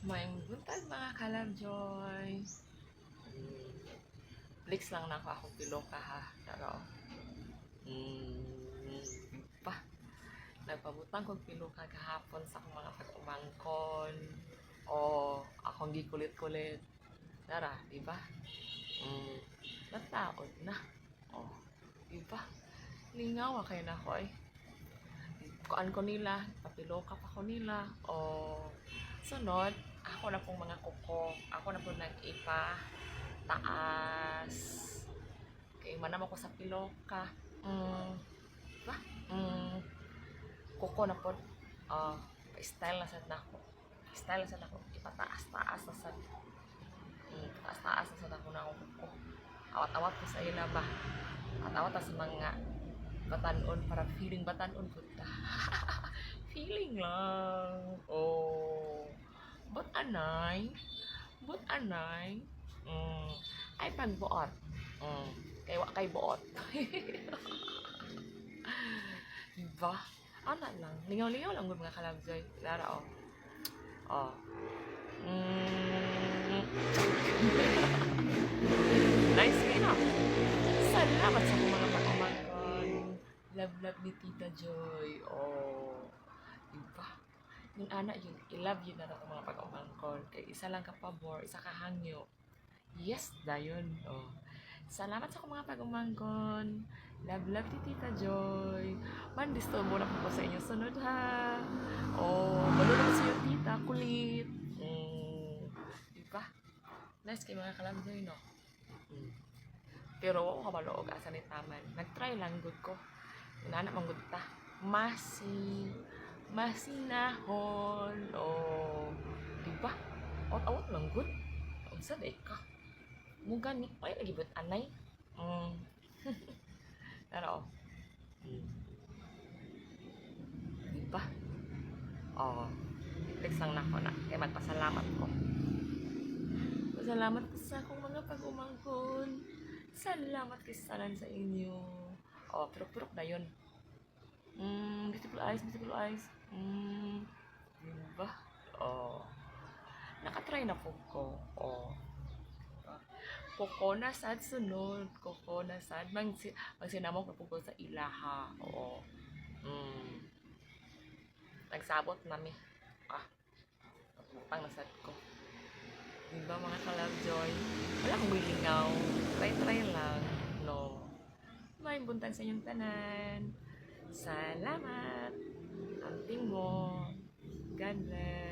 Maayong buntag mga kalabjoy. Flex lang na ako akong piloka ha. Pero, pa. Nagpabutang kong piloka kahapon sa akong mga pag-umangkon. O, akong gikulit-kulit. Tara, di ba? Nataod na. O, di ba? Lingawa kayo na ako eh. Kuan ko nila, papiloka pa ko nila. O, sunod, ako na pong mga kuko. Ako na pong nag-ipa. Taas. Kaya manam ako sa piloka. Ba? Kuko na po. Pa-style na sad na ako. Style na sad ako. Ipataas-taas na sad. Taas-taas na sad ako na ako kuko. Awat-awat ko sa ila ba? Awat-awat sa mga batanon para feeling batanon po ta. Feeling lang. Oh. But anay? Ay pagbuot. Kay buot. Diba? Ana lang. Lingaw-lingaw lang mga kalabjoy. Lara, oh. Oh. Nice yun, ah. Salamat sa mga pag-umangkon. Love ni Tita Joy. Oh. Diba? Yung anak yun, i-love yun na ng mga pag-umangkon. Kaya isa lang ka pabor, isa ka hangyo. Yes, dayon. Oh. Salamat sa mga pag-umangkon. Love ni Tita Joy. Man, disturbo na po sa inyo sunod ha. Oh, malulog sa iyo tita, kulit. Diba? Nice kay mga kalabjoy, no? Pero ako kabalo og asa ni taman. Nag-try lang good ko. Inana man good ta. Masinahon. Oh, diba? Out lang good. Unsa day ka? Mugan ni pay lagi bet anay. Pero diba? Oh, text lang nako na. Kaya magpasalamat ko. Salamat sa akong mga pag-umangkon. Salamat kisalan sa inyo. Oh, purok-purok na yun. Beautiful eyes. Diba? Oh. Nakatry na po ko. Oh. Koko na sad sunod. Koko na sad. Magsinamok na po ko sa ilaha. Oo. Nagsabot nami. Pang nasad ko. Diba mga kalabjoy? Wala akong wilingaw. Try lang. No. May buntag sa inyong tanan. Salamat. Amping mo. God bless.